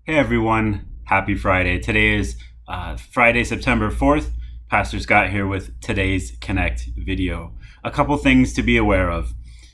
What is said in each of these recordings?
Hey everyone, happy Friday. Today is Friday, September 4th. Pastor Scott here with today's Connect video. A couple things to be aware of.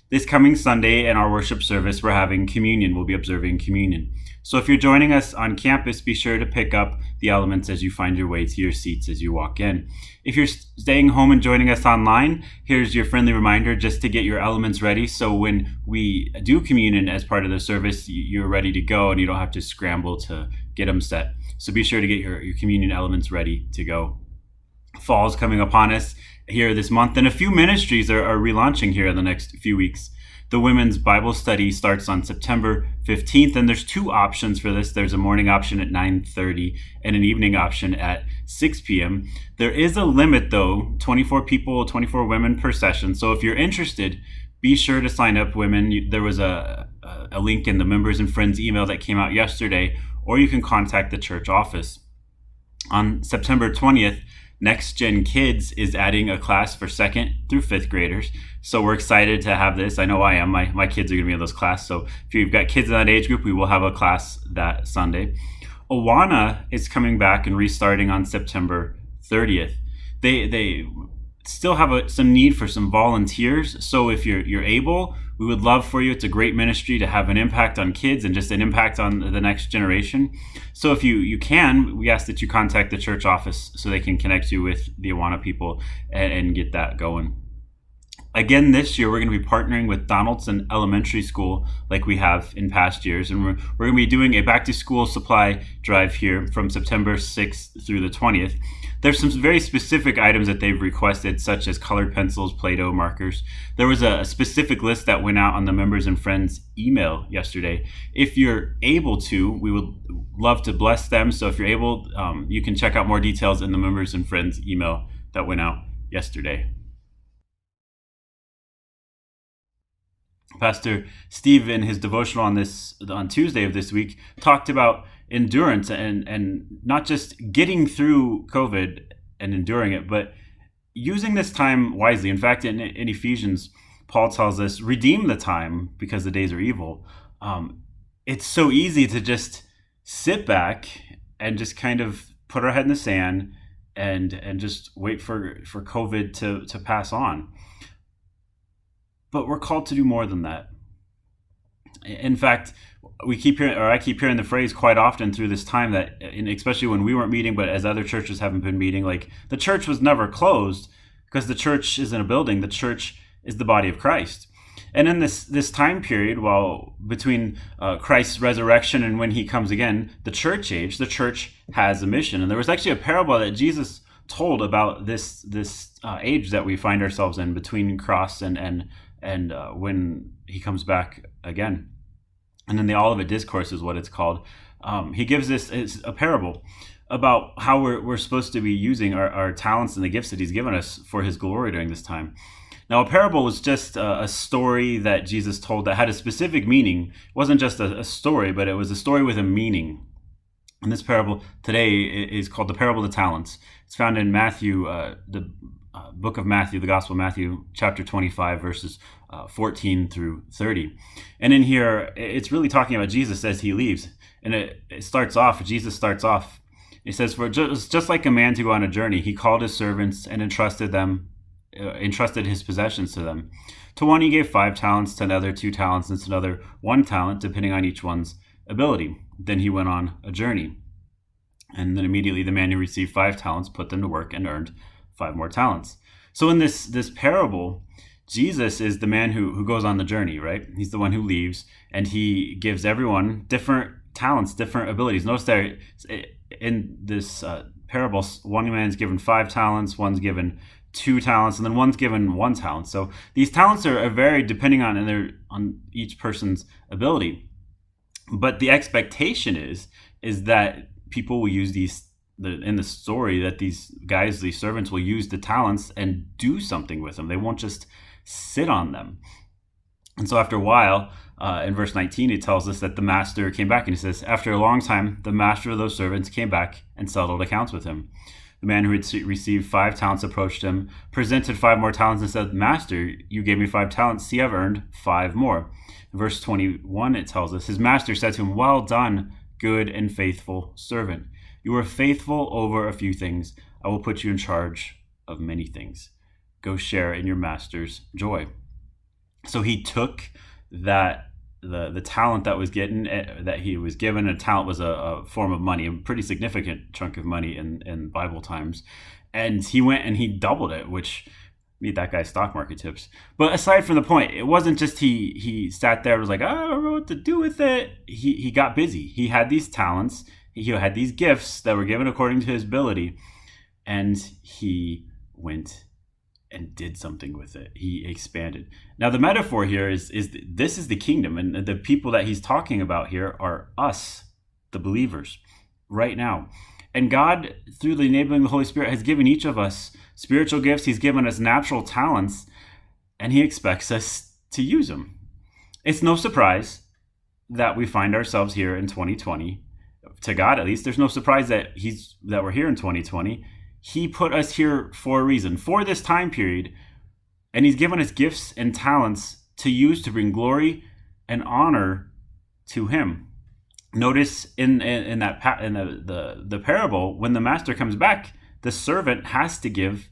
This coming Sunday in our worship service, we're having communion. We'll be observing communion. So if you're joining us on campus, be sure to pick up the elements as you find your way to your seats as you walk in. If you're staying home and joining us online, here's your friendly reminder just to get your elements ready. So when we do communion as part of the service, you're ready to go and you don't have to scramble to get them set. So be sure to get your communion elements ready to go. Fall is coming upon us here this month, and a few ministries are relaunching here in the next few weeks. The women's Bible study starts on September 15th, and there's two options for this. There's a morning option at 9:30 and an evening option at 6 p.m. There is a limit, though, 24 people, 24 women per session. So if you're interested, be sure to sign up, women. There was a link in the members and friends email that came out yesterday, or you can contact the church office. On September 20th, Next Gen Kids is adding a class for 2nd through 5th graders. So we're excited to have this. I know I am. My kids are going to be in those classes. So if you've got kids in that age group, we will have a class that Sunday. Awana is coming back and restarting on September 30th. They still have some need for some volunteers. So if you're able, we would love for you. It's a great ministry to have an impact on kids and just an impact on the next generation. So if you can, we ask that you contact the church office so they can connect you with the Awana people and get that going. Again, this year, we're going to be partnering with Donaldson Elementary School like we have in past years. And we're going to be doing a back-to-school supply drive here from September 6th through the 20th. There's some very specific items that they've requested, such as colored pencils, Play-Doh, markers. There was a specific list that went out on the members and friends email yesterday. If you're able to, we would love to bless them. So if you're able, you can check out more details in the members and friends email that went out yesterday. Pastor Steve, in his devotional on Tuesday of this week, talked about endurance and not just getting through COVID and enduring it, but using this time wisely. In fact, in Ephesians, Paul tells us, redeem the time because the days are evil. It's so easy to just sit back and just kind of put our head in the sand and just wait for COVID to pass on. But we're called to do more than that. In fact, I keep hearing the phrase quite often through this time that, and especially when we weren't meeting, but as other churches haven't been meeting, like the church was never closed because the church isn't a building. The church is the body of Christ. And in this time period, while between Christ's resurrection and when he comes again, the church has a mission. And there was actually a parable that Jesus told about this age that we find ourselves in between cross and when he comes back again. And then the Olivet Discourse is what it's called. He gives this a parable about how we're supposed to be using our talents and the gifts that he's given us for his glory during this time. Now, a parable was just a story that Jesus told that had a specific meaning. It wasn't just a story, but it was a story with a meaning. And this parable today is called the Parable of the Talents. It's found in Matthew, the book of Matthew, the Gospel of Matthew, chapter 25, verses 14 through 30. And in here, it's really talking about Jesus as he leaves. And Jesus starts off. He says, for just like a man to go on a journey, he called his servants and entrusted his possessions to them. To one he gave 5 talents, to another 2 talents, and to another 1 talent, depending on each one's ability. Then he went on a journey. And then immediately the man who received 5 talents put them to work and earned 5 more talents. So in this parable, Jesus is the man who goes on the journey, right? He's the one who leaves, and he gives everyone different talents, different abilities. Notice that in this parable, one man's given 5 talents, one's given 2 talents, and then one's given 1 talent. So these talents are varied depending on each person's ability. But the expectation is that people will use in the story, that these servants will use the talents and do something with them. They won't just sit on them. And so after a while, in verse 19, it tells us that the master came back, and he says, after a long time, the master of those servants came back and settled accounts with him. The man who had received 5 talents approached him, presented 5 more talents, and said, Master, you gave me 5 talents. See, I've earned 5 more. In verse 21, it tells us, his master said to him, well done, good and faithful servant. You were faithful over a few things. I will put you in charge of many things. Go share in your master's joy." So he took that the talent that was getting that he was given. A talent was a form of money, a pretty significant chunk of money in Bible times, and he went and he doubled it, which need that guy's stock market tips. But aside from the point, it wasn't just he sat there and was like, I don't know what to do with it. He got busy. He had these talents. He had these gifts that were given according to his ability, and he went and did something with it. He expanded. Now the metaphor here is this is the kingdom, and the people that he's talking about here are us, the believers, right now. And God, through the enabling of the Holy Spirit, has given each of us spiritual gifts. He's given us natural talents, and he expects us to use them. It's no surprise that we find ourselves here in 2020. To God, at least, there's no surprise that we're here in 2020. He put us here for a reason, for this time period, and he's given us gifts and talents to use to bring glory and honor to him. Notice in the parable, when the master comes back, the servant has to give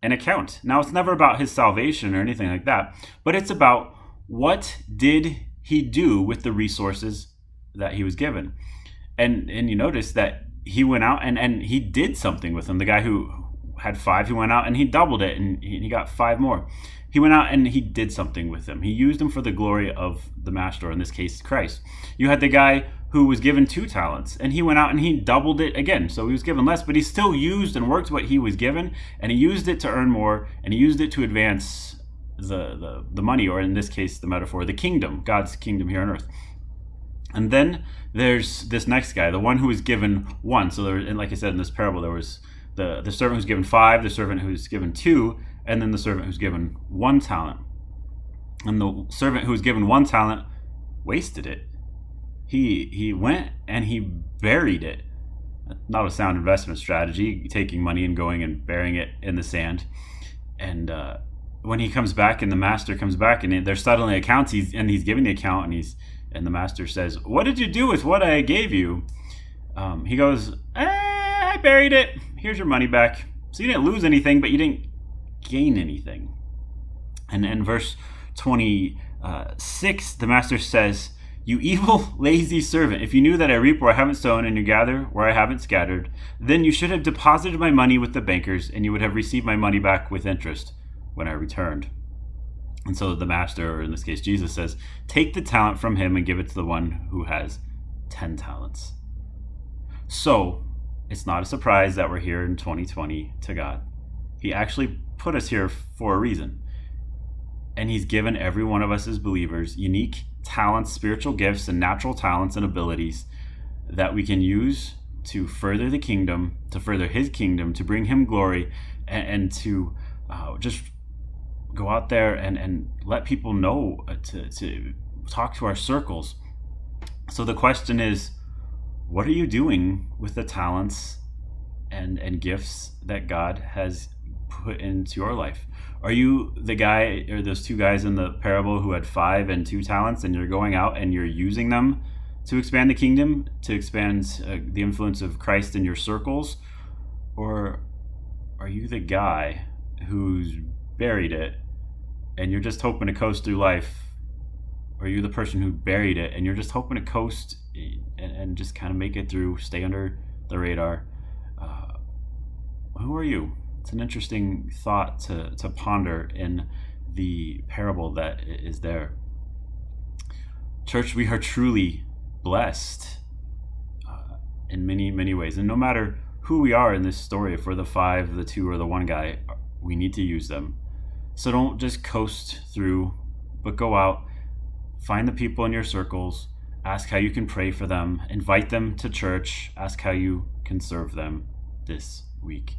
an account. Now, it's never about his salvation or anything like that, but it's about what did he do with the resources that he was given. And you notice that he went out and he did something with them. The guy who had 5, he went out and he doubled it, and he got 5 more. He went out and he did something with them. He used them for the glory of the master, or in this case, Christ. You had the guy who was given 2 talents, and he went out and he doubled it again. So he was given less, but he still used and worked what he was given, and he used it to earn more, and he used it to advance the money, or in this case, the metaphor, the kingdom, God's kingdom here on earth. And then there's this next guy, the one who was given 1. So there, and like I said in this parable, there was the servant who's given 5, the servant who's given 2, and then the servant who's given 1 talent. And the servant who was given 1 talent wasted it. He went and he buried it. Not a sound investment strategy, taking money and going and burying it in the sand. And when he comes back, and the master comes back, and they're settling accounts, he's giving the account, and the master says, "What did you do with what I gave you?" He goes, "I buried it. Here's your money back." So you didn't lose anything, but you didn't gain anything. And in verse 26, the master says, "You evil, lazy servant, if you knew that I reap where I haven't sown and you gather where I haven't scattered, then you should have deposited my money with the bankers, and you would have received my money back with interest when I returned." And so the master, or in this case Jesus, says, "Take the talent from him and give it to the one who has 10 talents. So it's not a surprise that we're here in 2020 to God. He actually put us here for a reason. And he's given every one of us as believers unique talents, spiritual gifts, and natural talents and abilities that we can use to further the kingdom, to further his kingdom, to bring him glory, and to just go out there and let people know, to talk to our circles. So the question is, what are you doing with the talents and gifts that God has put into your life? Are you the guy, or those 2 guys in the parable who had 5 and 2 talents, and you're going out and you're using them to expand the kingdom, to expand the influence of Christ in your circles? Or are you the guy who's buried it and you're just hoping to coast through life? Or are you the person who buried it and you're just hoping to coast and just kind of make it through, stay under the radar? Who are you? It's an interesting thought to ponder in the parable that is there. Church, we are truly blessed in many, many ways. And no matter who we are in this story, if we're the 5, the 2, or the 1 guy, we need to use them. So don't just coast through, but go out, find the people in your circles, ask how you can pray for them, invite them to church, ask how you can serve them this week.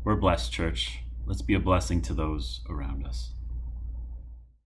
We're blessed, church. Let's be a blessing to those around us.